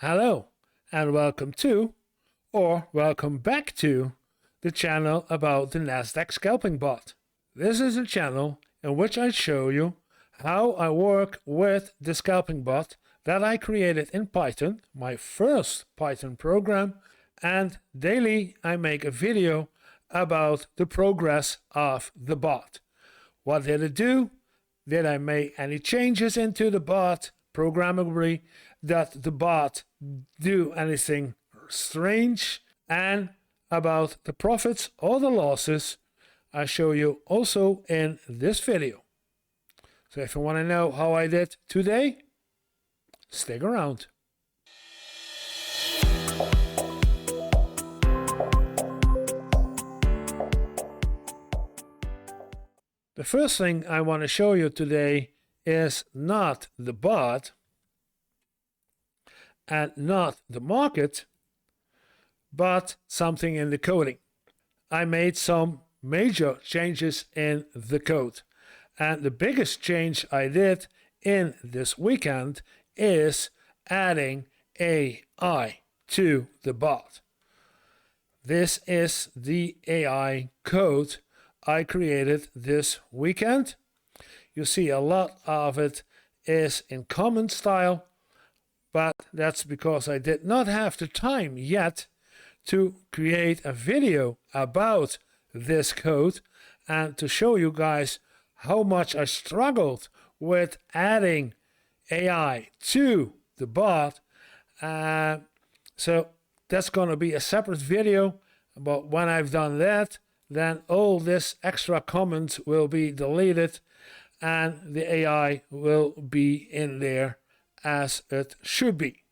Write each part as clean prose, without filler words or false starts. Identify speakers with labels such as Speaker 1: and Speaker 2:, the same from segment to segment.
Speaker 1: Hello and welcome to, or welcome back to, the channel about the Nasdaq Scalping bot. This is a channel in which I show you how I work with the scalping bot that I created in Python, my first Python program, and daily I make a video about the progress of the bot. What did it do? Did I make any changes into the bot programmably? Did the bot do anything strange? And about the profits or the losses, I show you also in this video. So if you want to know how I did today, stick around. The first thing I want to show you today is not the bot and not the market, but something in the coding. I made some major changes in the code. And the biggest change I did in this weekend is adding AI to the bot. This is the AI code I created this weekend. You see a lot of it is in common style, but that's because I did not have the time yet to create a video about this code and to show you guys how much I struggled with adding AI to the bot. So that's going to be a separate video, but when I've done that, then all this extra comments will be deleted and the AI will be in there as it should be.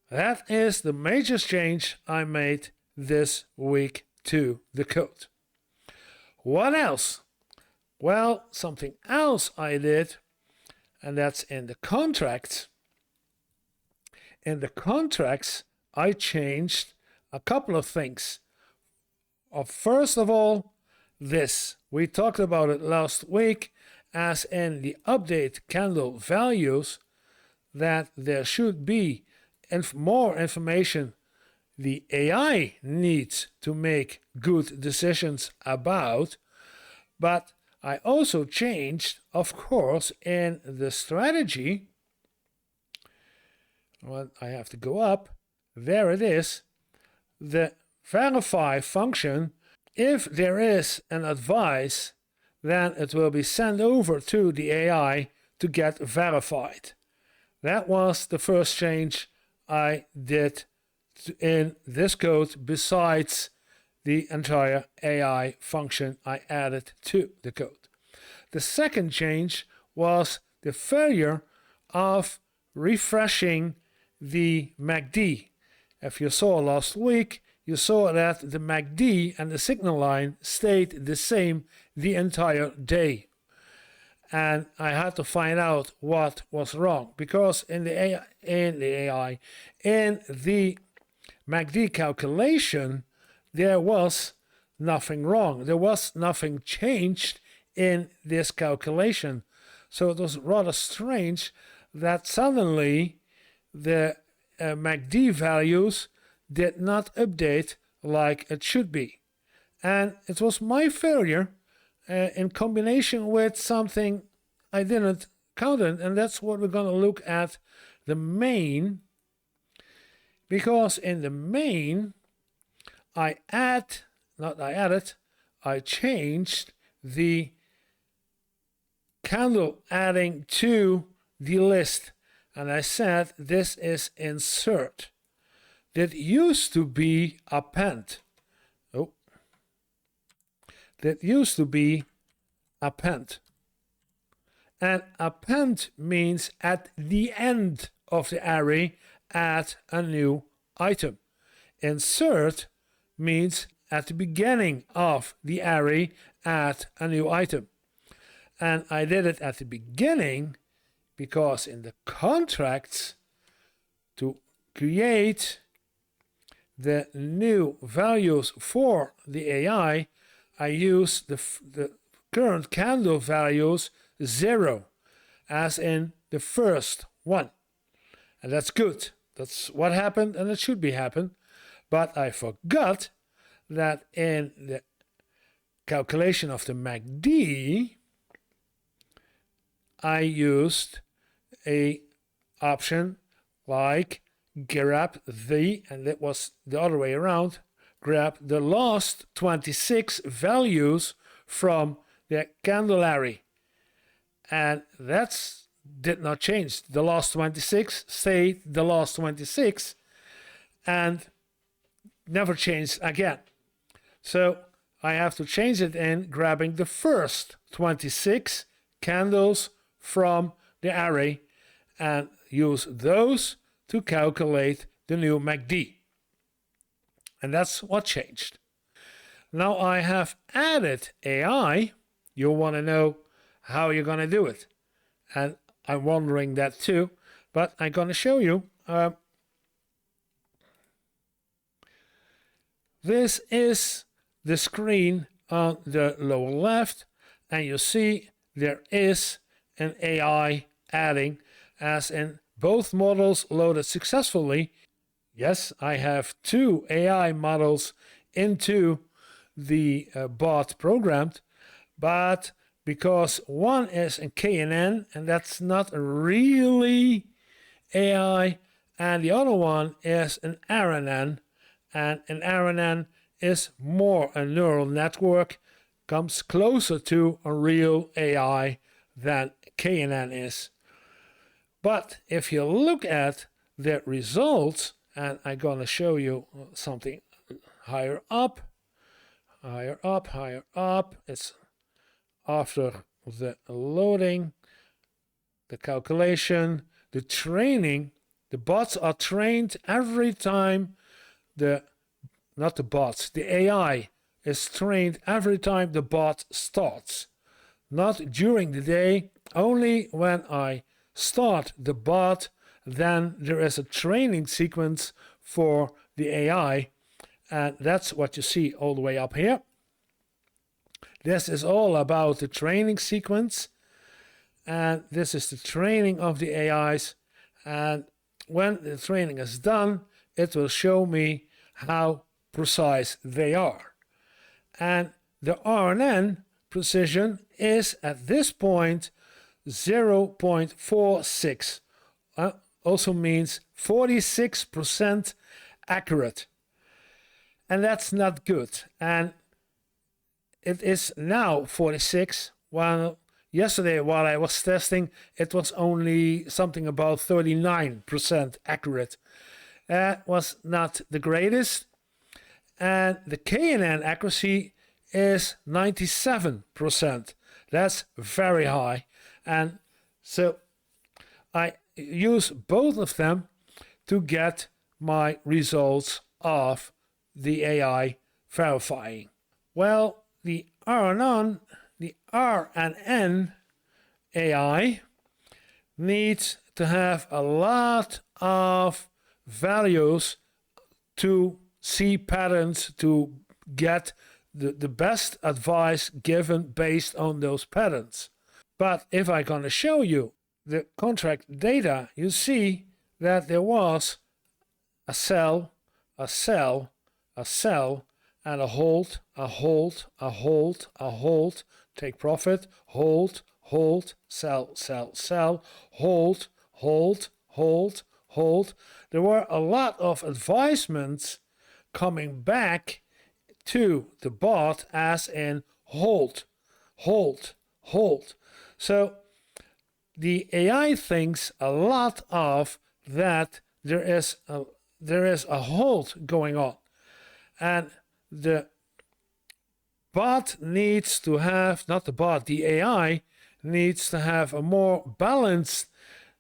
Speaker 1: That is the major change I made this week to the code. What else? Well, something else I did, and that's in the contracts. In the contracts, I changed a couple of things. First of all, this. We talked about it last week, as in the update candle values, that there should be more information the AI needs to make good decisions about. But I also changed, of course, in the strategy. Well, I have to go up. There it is. The verify function. If there is an advice, then it will be sent over to the AI to get verified. That was the first change I did in this code, besides the entire AI function I added to the code. The second change was the failure of refreshing the MACD. If you saw last week, you saw that the MACD and the signal line stayed the same the entire day. And I had to find out what was wrong, because in the MACD calculation, there was nothing wrong. There was nothing changed in this calculation. So it was rather strange that suddenly the MACD values did not update like it should be. And it was my failure in combination with something I didn't count in, and that's what we're going to look at, the main. Because in the main, I changed the candle adding to the list. And I said this is insert. That used to be append. That used to be append. And append means at the end of the array, add a new item. Insert means at the beginning of the array, add a new item. And I did it at the beginning because in the contracts, to create the new values for the AI, I use the current candle values 0, as in the first one. And that's good. That's what happened, and it should be happen. But I forgot that in the calculation of the MACD, I used a option like grab the, and it was the other way around, grab the last 26 values from the candlelary. And that's did not change. The last 26 stayed the last 26 and never changed again. So I have to change it in grabbing the first 26 candles from the array and use those to calculate the new MACD. And that's what changed. Now I have added AI. You want to know how you're going to do it. And I'm wondering that too, but I'm going to show you. This is the screen on the lower left, and you see there is an AI adding, as in both models loaded successfully. Yes, I have 2 AI models into the bot programmed, but because one is in KNN, and that's not really AI, and the other one is an RNN, and an RNN is more a neural network, comes closer to a real AI than KNN is. But if you look at the results, and I'm going to show you something higher up, it's after the loading, the calculation, the training. The bots are trained every time the AI is trained every time the bot starts. Not during the day, only when I start the bot, then there is a training sequence for the AI, and that's what you see all the way up here. This is all about the training sequence, and this is the training of the AIs, and when the training is done, it will show me how precise they are. And the RNN precision is at this point 0.46. Also means 46% accurate. And that's not good. And it is now 46. Well, yesterday while I was testing, it was only something about 39% accurate. That was not the greatest. And the KNN accuracy is 97%. That's very high. And so I use both of them to get my results of the AI verifying. Well, the RNN AI needs to have a lot of values to see patterns, to get the best advice given based on those patterns. But if I'm going to show you the contract data, you see that there was a sell, a sell, a sell, and a hold, a hold, a hold, a hold, take profit, hold, hold, sell, sell, sell, hold, hold, hold, hold. There were a lot of advisements coming back to the bot as in hold, hold, hold. So the AI thinks a lot of that there is a hold going on, and the bot needs to have, not the bot, the AI needs to have a more balanced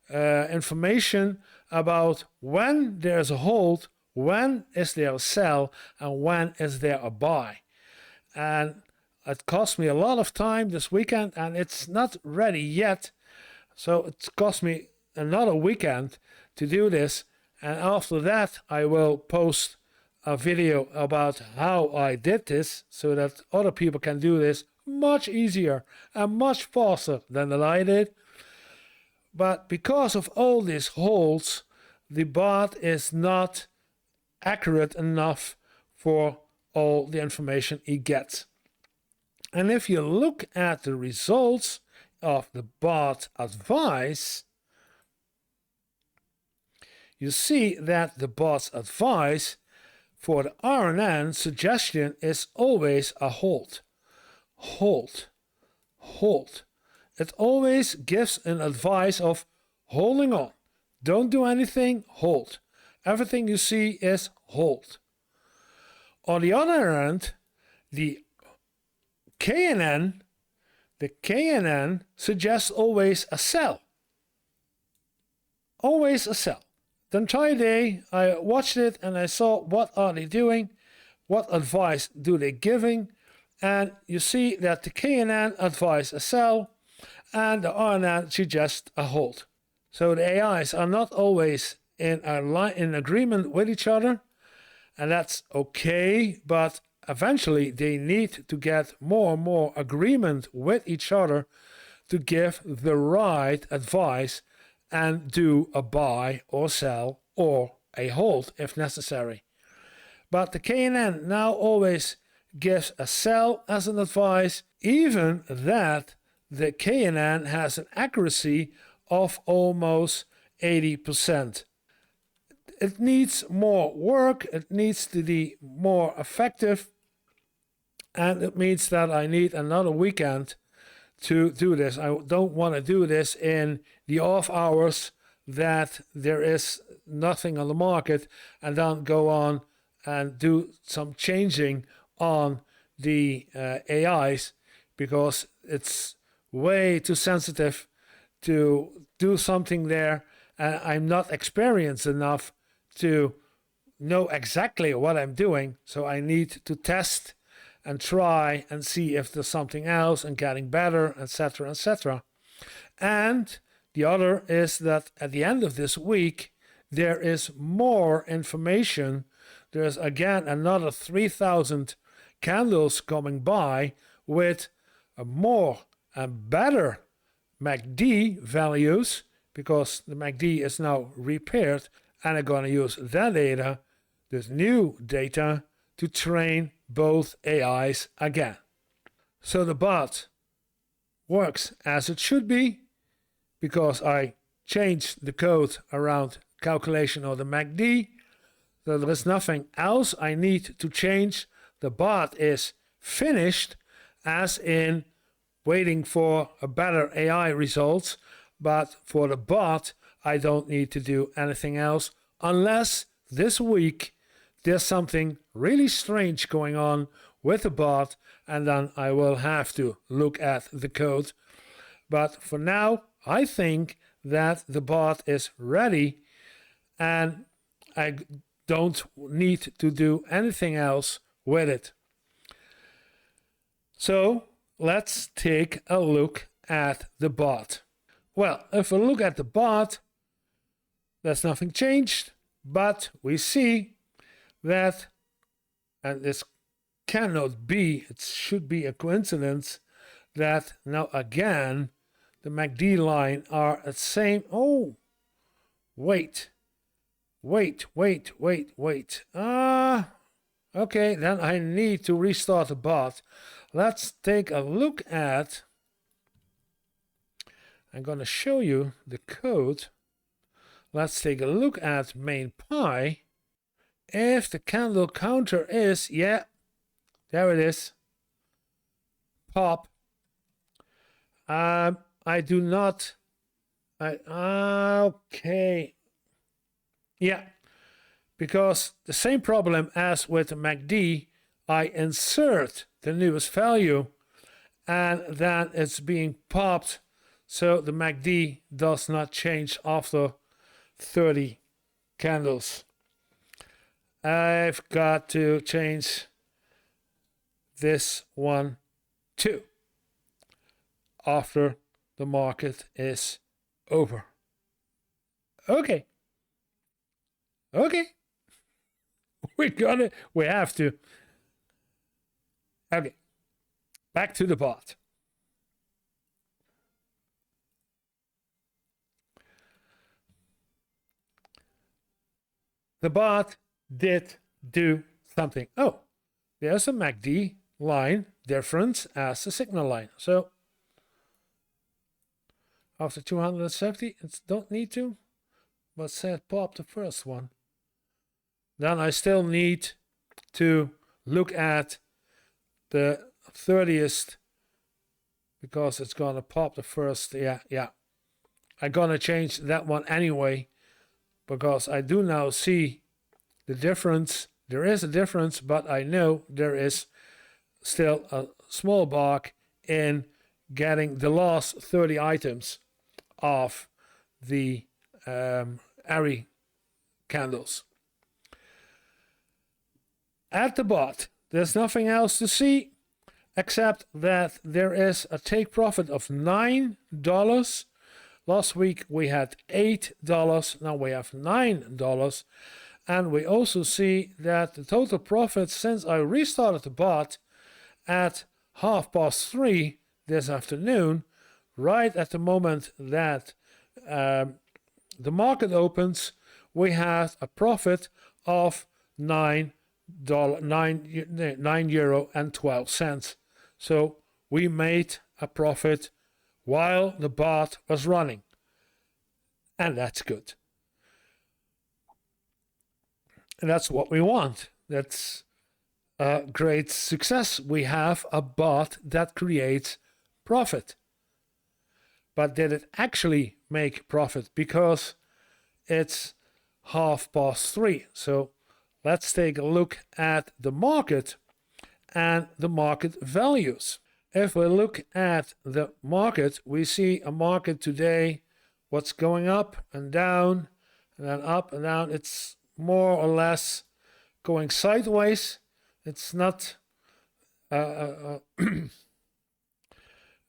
Speaker 1: information about when there's a hold, when is there a sell, and when is there a buy. And it cost me a lot of time this weekend, and it's not ready yet. So it cost me another weekend to do this. And after that, I will post a video about how I did this so that other people can do this much easier and much faster than I did. But because of all these holds, the bot is not accurate enough for all the information he gets. And if you look at the results of the bot advice, you see that the bot's advice for the RNN suggestion is always a hold. Hold. Hold. It always gives an advice of holding on. Don't do anything, hold. Everything you see is hold. On the other hand, the KNN suggests always a sell. Always a sell. The entire day I watched it and I saw what are they doing, what advice do they giving, and you see that the KNN advise a sell and the RNN suggests a hold. So the AIs are not always in agreement with each other, and that's okay, but eventually they need to get more and more agreement with each other to give the right advice and do a buy or sell or a hold if necessary. But the KNN now always gives a sell as an advice, even that the KNN has an accuracy of almost 80%. It needs more work, it needs to be more effective, and it means that I need another weekend to do this. I don't want to do this in the off hours that there is nothing on the market and then go on and do some changing on the AIs, because it's way too sensitive to do something there, and I'm not experienced enough to know exactly what I'm doing. So I need to test and try and see if there's something else and getting better, etc., etc. And the other is that at the end of this week, there is more information. There's again another 3,000 candles coming by with more and better MACD values, because the MACD is now repaired, and I'm going to use that data, this new data, to train both AIs again. So the bot works as it should be, because I changed the code around calculation of the MACD. So there is nothing else I need to change. The bot is finished, as in waiting for a better AI results, but for the bot I don't need to do anything else, unless this week there's something really strange going on with the bot, and then I will have to look at the code. But for now, I think that the bot is ready, and I don't need to do anything else with it. So let's take a look at the bot. Well, if we look at the bot, there's nothing changed, but we see that, and this cannot be, it should be a coincidence, that now again the MACD line are at the same. Oh, wait. Okay, then I need to restart the bot. Let's take a look at, I'm going to show you the code. Let's take a look at main pi. If the candle counter is, yeah, there it is, pop. I do not, okay, yeah, because the same problem as with the MACD, I insert the newest value and then it's being popped, so the MACD does not change after 30 candles. I've got to change this one too after the market is over. Okay. We have to. Okay. Back to the bot. the bot did do something. Oh, there's a MACD line difference as a signal line. So after 270, it don't need to, but said pop the first one. Then I still need to look at the 30th because it's gonna pop the first. Yeah. I'm gonna change that one anyway because I do now see the difference. There is a difference, but I know there is still a small bug in getting the last 30 items of the ARI candles. At the bot, there's nothing else to see except that there is a take profit of $9. Last week we had $8, now we have $9. And we also see that the total profit since I restarted the bot at 3:30 this afternoon, right at the moment that the market opens, we had a profit of €9.12. So we made a profit while the bot was running, and that's good. And that's what we want. That's a great success. We have a bot that creates profit. But did it actually make profit? Because it's 3:30. So let's take a look at the market and the market values. If we look at the market, we see a market today, what's going up and down, and then up and down. It's more or less going sideways. It's not a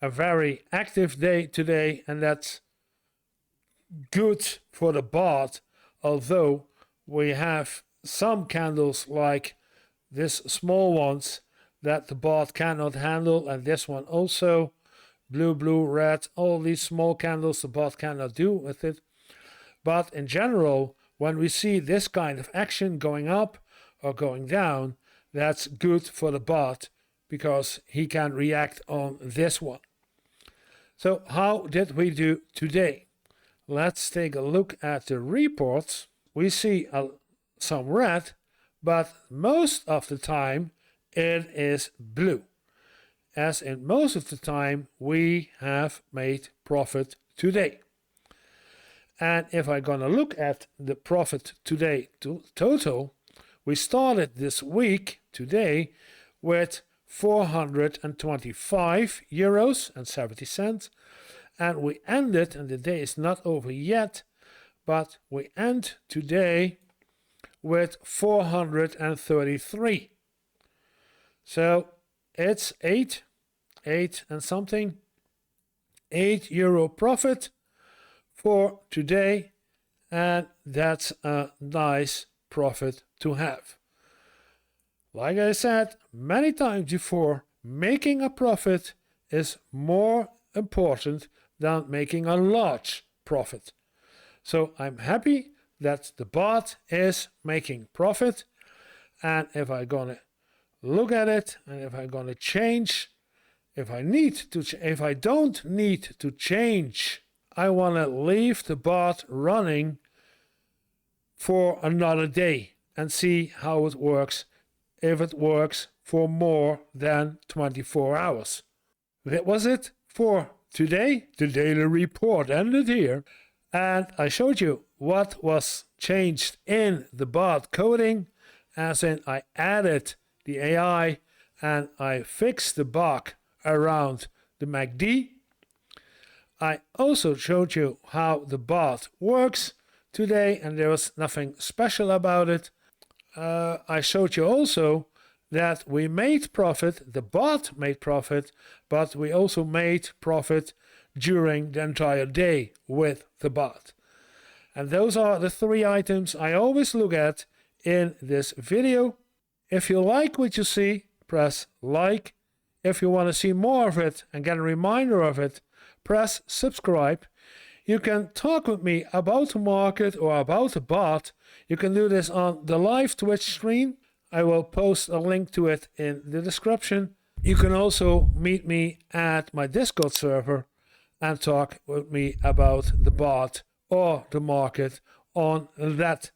Speaker 1: very active day today, and that's good for the bot, although we have some candles like this small ones that the bot cannot handle, and this one also, blue, red, all these small candles the bot cannot do with it. But in general, when we see this kind of action going up or going down, that's good for the bot because he can react on this one. So how did we do today? Let's take a look at the reports. We see some red, but most of the time it is blue. As in most of the time we have made profit today. And if I'm gonna look at the profit today total, we started this week today with €425.70, and we ended, and the day is not over yet, but we end today with 433. So it's €8 and something, €8 profit for today, and that's a nice profit to have. Like I said many times before, making a profit is more important than making a large profit. So I'm happy that the bot is making profit, and if I'm gonna look at it, and if I'm gonna change, if I don't need to change, I want to leave the bot running for another day and see how it works, if it works for more than 24 hours. That was it for today. The daily report ended here, and I showed you what was changed in the bot coding, as in I added the AI and I fixed the bug around the MACD. I also showed you how the bot works today, and there was nothing special about it. I showed you also that we made profit, the bot made profit, but we also made profit during the entire day with the bot. And those are the 3 items I always look at in this video. If you like what you see, press like. If you want to see more of it and get a reminder of it, press subscribe. You can talk with me about the market or about the bot. You can do this on the live Twitch stream. I will post a link to it in the description. You can also meet me at my Discord server and talk with me about the bot or the market on that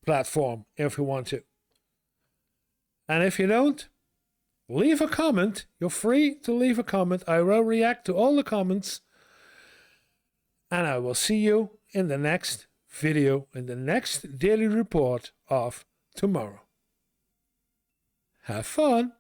Speaker 1: platform if you want to. And if you don't, leave a comment. You're free to leave a comment. I will react to all the comments. And I will see you in the next video, in the next daily report of tomorrow. Have fun!